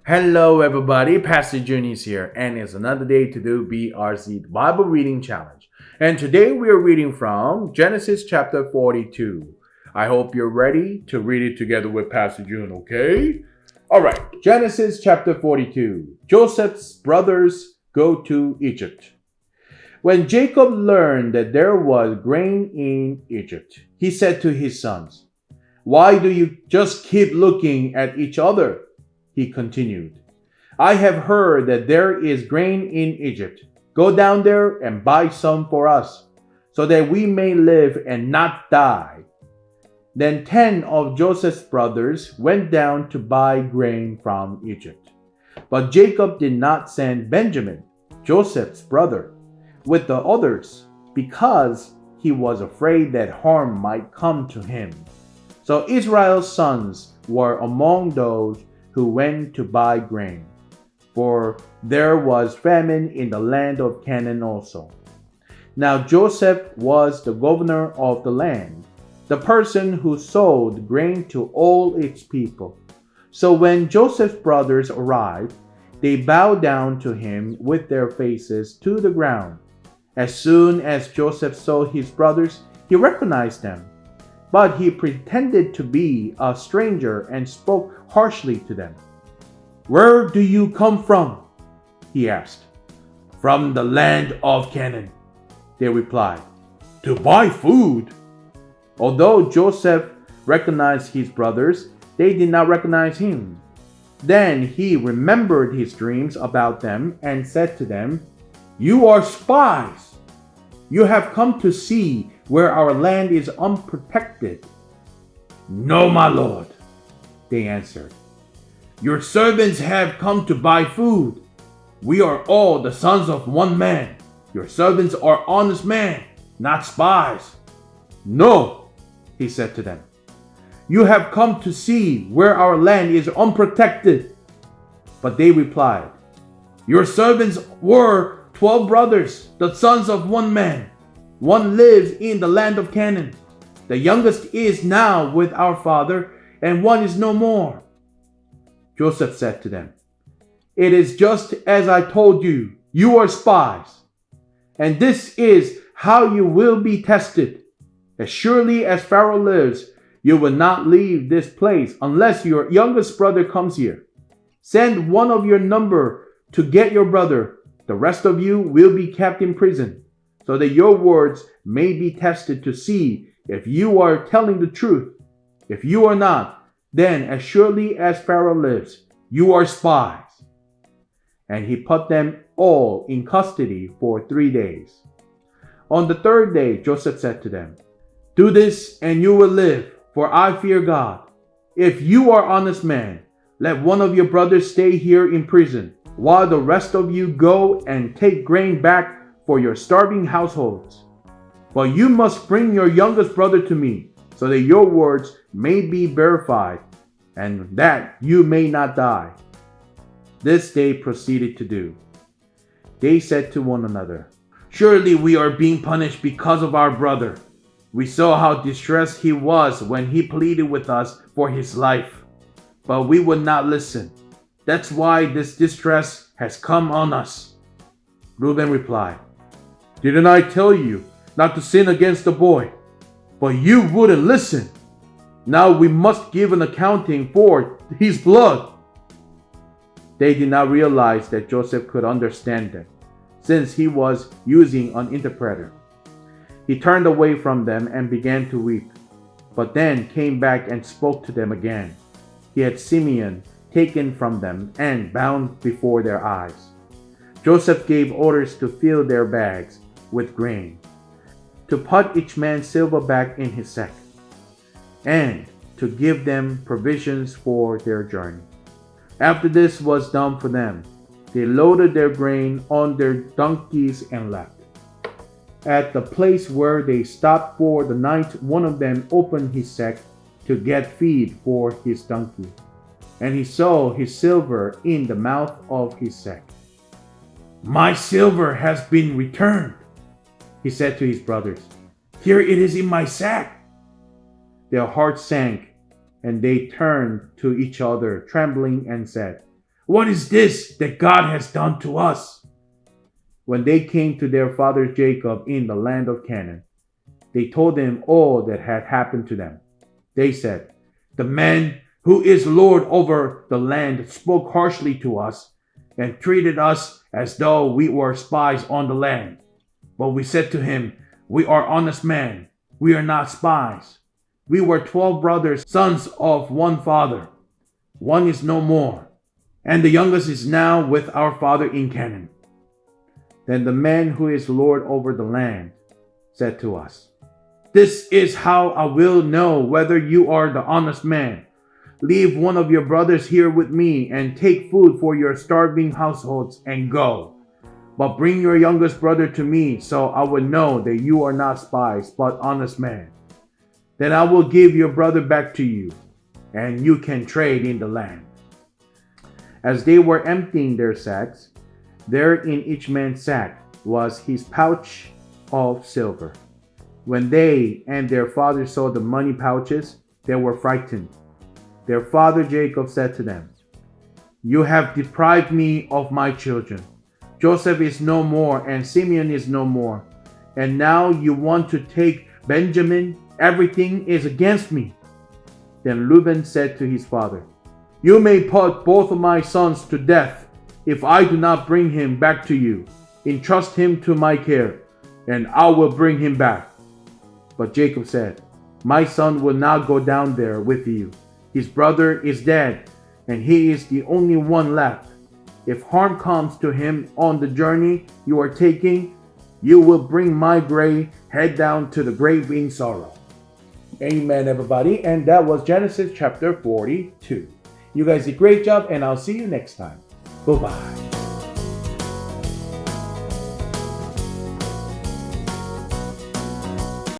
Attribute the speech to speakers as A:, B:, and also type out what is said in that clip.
A: Hello everybody, Pastor Joon is here and it's another day to do BRC, the Bible Reading Challenge. And today we are reading from Genesis chapter 42. I hope you're ready to read it together with Pastor Joon, okay? Alright, Genesis chapter 42. Joseph's brothers go to Egypt. When Jacob learned that there was grain in Egypt, he said to his sons, "Why do you just keep looking at each other?" He continued, "I have heard that there is grain in Egypt. Go down there and buy some for us, so that we may live and not die." Then 10 of Joseph's brothers went down to buy grain from Egypt. But Jacob did not send Benjamin, Joseph's brother, with the others, because he was afraid that harm might come to him. So Israel's sons were among those who went to buy grain, for there was famine in the land of Canaan also. Now Joseph was the governor of the land, the person who sold grain to all its people. So when Joseph's brothers arrived, they bowed down to him with their faces to the ground. As soon as Joseph saw his brothers, he recognized them. But he pretended to be a stranger and spoke harshly to them. "Where do you come from?" he asked. "From the land of Canaan," they replied. "To buy food." Although Joseph recognized his brothers, they did not recognize him. Then he remembered his dreams about them and said to them, "You are spies. You have come to see where our land is unprotected." "No, my lord," they answered. "Your servants have come to buy food. We are all the sons of one man. Your servants are honest men, not spies." "No," he said to them. "You have come to see where our land is unprotected." But they replied, "Your servants were 12 brothers, the sons of one man. One lives in the land of Canaan. The youngest is now with our father, and one is no more." Joseph said to them, "It is just as I told you. You are spies. And this is how you will be tested. As surely as Pharaoh lives, you will not leave this place unless your youngest brother comes here. Send one of your number to get your brother. The rest of you will be kept in prison, so that your words may be tested to see if you are telling the truth. If you are not, then as surely as Pharaoh lives, you are spies." And he put them all in custody for 3 days. On the third day, Joseph said to them, "Do this and you will live, for I fear God. If you are honest men, let one of your brothers stay here in prison, while the rest of you go and take grain back for your starving households. But you must bring your youngest brother to me, so that your words may be verified, and that you may not die." This they proceeded to do. They said to one another, "Surely we are being punished because of our brother. We saw how distressed he was when he pleaded with us for his life, but we would not listen. That's why this distress has come on us." Reuben replied, "Didn't I tell you not to sin against the boy? But you wouldn't listen. Now we must give an accounting for his blood." They did not realize that Joseph could understand them, since he was using an interpreter. He turned away from them and began to weep, but then came back and spoke to them again. He had Simeon taken from them and bound before their eyes. Joseph gave orders to fill their bags with grain, to put each man's silver back in his sack, and to give them provisions for their journey. After this was done for them, they loaded their grain on their donkeys and left. At the place where they stopped for the night, one of them opened his sack to get feed for his donkey, and he saw his silver in the mouth of his sack. "My silver has been returned," he said to his brothers. "Here it is in my sack." Their hearts sank, and they turned to each other, trembling, and said, What is this that God has done to us?" When they came to their father Jacob in the land of Canaan, they told him all that had happened to them. They said, "The man who is Lord over the land spoke harshly to us and treated us as though we were spies on the land. But we said to him, 'We are honest men. We are not spies. We were 12 brothers, sons of one father. One is no more, and the youngest is now with our father in Canaan.' Then the man who is Lord over the land said to us, 'This is how I will know whether you are the honest man. Leave one of your brothers here with me and take food for your starving households and go. But bring your youngest brother to me so I will know that you are not spies but honest men. Then I will give your brother back to you, and you can trade in the land.' As they were emptying their sacks, there in each man's sack was his pouch of silver. When they and their father saw the money pouches, they were frightened. Their father Jacob said to them, 'You have deprived me of my children. Joseph is no more, and Simeon is no more. And now you want to take Benjamin? Everything is against me.' Then Reuben said to his father, 'You may put both of my sons to death if I do not bring him back to you. Entrust him to my care, and I will bring him back.' But Jacob said, 'My son will not go down there with you. His brother is dead, and he is the only one left. If harm comes to him on the journey you are taking, you will bring my gray head down to the grave in sorrow.'" Amen, everybody. And that was Genesis chapter 42. You guys did a great job, and I'll see you next time. Bye-bye.